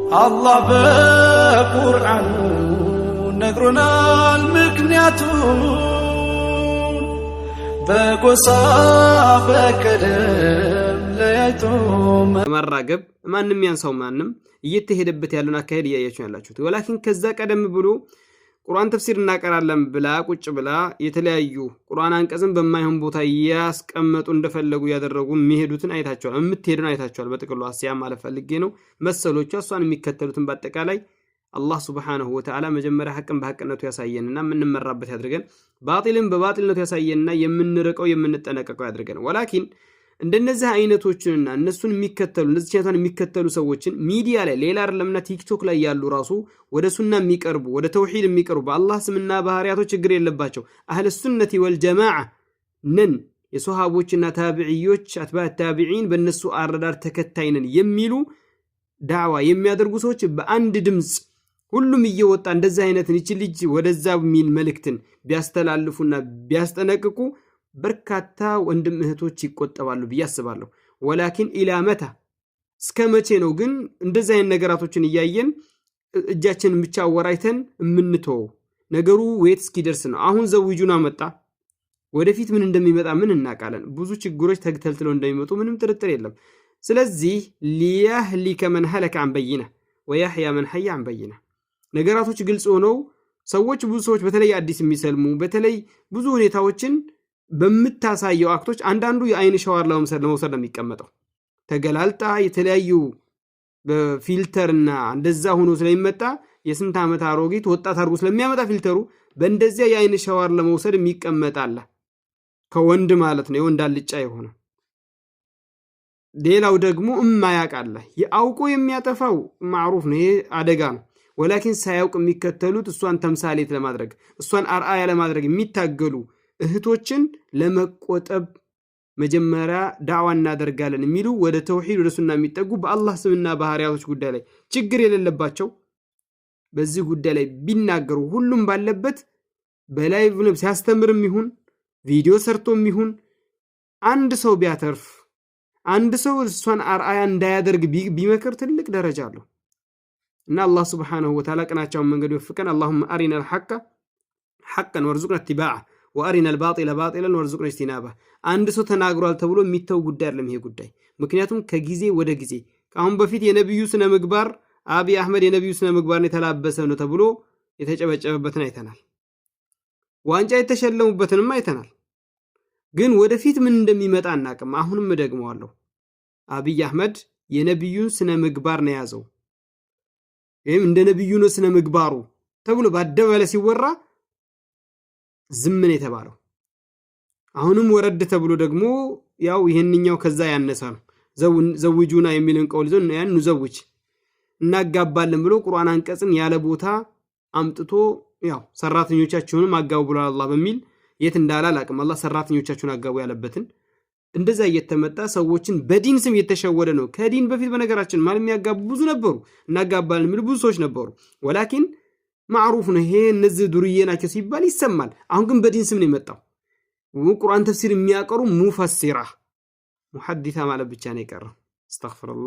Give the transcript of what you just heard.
الله بقرآن نقرنا المكنيات بقصا بكلم ليتم መራገብ ማንንም ያንሰው ማንንም እየተሄደበት ያለውን አካሄድ ያያችሁ ያላችሁት ወላኪን ከዛ ቀደም ብሎ ቁርአን ተፍሲር እናቀራለን ብላ ቁጭ ብላ የተለያዩ ቁርአን አንቀጽን በማይሆን ቦታ ያስቀመጡ እንደፈለጉ ያደረጉ የሚሄዱትን አይታችኋል የምትሄዱን አይታችኋል በጥቅሉ አስያ ማለት ፈልጌ ነው መሰሎቹ እሷን የሚከተሉትን በአጠቃላይ አላህ Subhanahu Wa Ta'ala መጀመሪያ ሐቅን በሐቅነቱ ያሳየንና ምንመራበት ያድርገን ባጢልን በባጢልነቱ ያሳየንና የምንርቀው የምንጠነቀቀው ያድርገን ወላኪን እንደነዚህ አይነቶችንና እነሱን የሚከተሉ እንደዚህ ቻታን የሚከተሉ ሰዎችን ሚዲያ ላይ ሌላ አይደለምና ቲክቶክ ላይ ያሉ ራሱ ወደ ሱና የሚቀርቡ ወደ ተውሂድ የሚቀርቡ በአላህ ስምና ባህሪያቶች ችግር የለባቸው አህለ ሱነቲ ወልጀማዓ ነን የሱሐቦችና ታቢዒዎች አትባዕ ታቢዒን በእነሱ አረዳር ተከታይነን የሚሉ ዳዕዋ የሚያደርጉ ሰዎች በአንድ ድምጽ ሁሉም እየወጣ እንደዚህ አይነትን እቺ ልጅ ወደዛ ሚል መልእክትን ቢያስተላልፉና ቢያስጠነቅቁ በርካታ ወንድም እህቶች ይቆጠባሉ በያስባለሁ ወላኪን ኢላመታ እስከመቼ ነው ግን እንደዚህ አይነት ነገራቶችን ያያየን እጃችንን ብቻ ወራይተን ምንተው ነገሩ ወይት እስኪደርስ ነው አሁን ዘውጁና መጣ ወደፊት ምን እንደሚመጣ ምን እናቃለን ብዙ ችግሮች ተግተልትለው እንደሚመጡ ምንም ጥርጥር የለም ስለዚህ ሊያህሊከ መን ሀለከ عن بينه ويحيى من حي عن بينه ነገራቶች ግልጽ ሆነው ሰዎች ብዙ ሰዎች በተለይ አዲስ የሚሰልሙ በተለይ ብዙ ሁኔታዎችን በመታሳየው አክቶች አንዳንዱ የአይን ሻወር ለመውሰድ ነው የሚቀመጠው ተገላልጣ የተለያዩ በፊልተርና እንደዛ ሆኖ ስለሚመጣ የስንት ዓመት አሮጊት ወጣት አርጉ ስለሚያመጣ ፊልተሩ በእንደዚያ የአይን ሻወር ለመውሰድ የሚቀመጣል ከወንድ ማለት ነው የወንድ አልጫ የሆነ ሌላው ደግሞ እማያቃለ ያውቁ የሚያጠፋው ማዕሩፍ ነው ይሄ አደጋ ነው ወላኪን ሳያውቅ የሚከተሉት እሷን ተምሳሌት ለማድረግ እሷን አርአያ ለማድረግ የሚታገሉ እህቶችን ለመቆጠብ መጀመሪያ ዳዕዋ እናደርጋለን የሚሉ ወደ ተውሂድ ወደ ሱና የሚጠጉ በአላህ ስምና ባህሪያቶች ጉዳይ ላይ ችግር የሌለባቸው በዚህ ጉዳይ ላይ ቢናገሩ ሁሉም ባለበት በላይቭ ነው ሲያስተምርም ይሁን ቪዲዮ ሰርቶም ይሁን አንድ ሰው ቢያተርፍ አንድ ሰው እሷን አርአያ እንዳያደርግ ቢመክር ትልቅ ደረጃ አለው እና አላህ Subhanahu Wa Ta'ala ቀናቻውን መንገድ ይወፍቀን اللهم أرنا الحق حقا وارزقنا اتباعه وأرنا الباطل باطلا وارزقنا اجتنابه አንድ ሰው ተናግሯል ተብሎ የሚተው ጉዳይ አይደለም ይሄ ጉዳይ ምክንያቱም ከጊዜ ወደ ጊዜ አሁን በፊት የነብዩ ስነ ምግባር አቢ አህመድ የነብዩ ስነ ምግባር ነው ተላበሰ ነው ተብሎ የተጨበጨበበትን አይተናል ዋንጫ የተሸለሙበትንም አይተናል ግን ወደፊት ምን እንደሚመጣ እናቀም አሁንም ደግመዋለሁ አብይ አህመድ የነብዩን ስነ ምግባር ነው ያዘው ይሄም እንደ ነብዩ ነው ስነ ምግባሩ ተብሎ ባደበለ ሲወራ ዝምን የተባለው አሁንም ወረድ ተብሎ ደግሞ ያው ይሄንኛው ከዛ ያነሳ ነው ዘውጁና የሚልን ቀውል ዘን ያን ዘውጅ እናጋባለን ብሎ ቁርአን አንቀጽን ያለ ቦታ አምጥቶ ያው ሰራተኞቻቸውንም አጋቡ ብሎ አላህ በሚል የት እንዳላላቅም አላህ ሰራተኞቻቸውን አጋቡ ያለበትን እንደዛ እየተመጣ ሰዎችን በዲን ስም የተሸወደ ነው ከዲን በፊት በነገራችን ማለት የሚያጋቡ ብዙ ነበሩ እናጋባለን የሚሉ ብዙ ሰዎች ነበሩ ወላኪን ማዕሩፍ ነው ይሄ እነዚህ ዱርዬ ናቸው ሲባል ይሰማል አሁን ግን በዲን ስም ነው የመጣው ቁርአን ተፍሲር የሚያቀሩ ሙፈሲራ ሙሐዲታ ማለት ብቻ ነው የቀረው አስተግፍሩላህ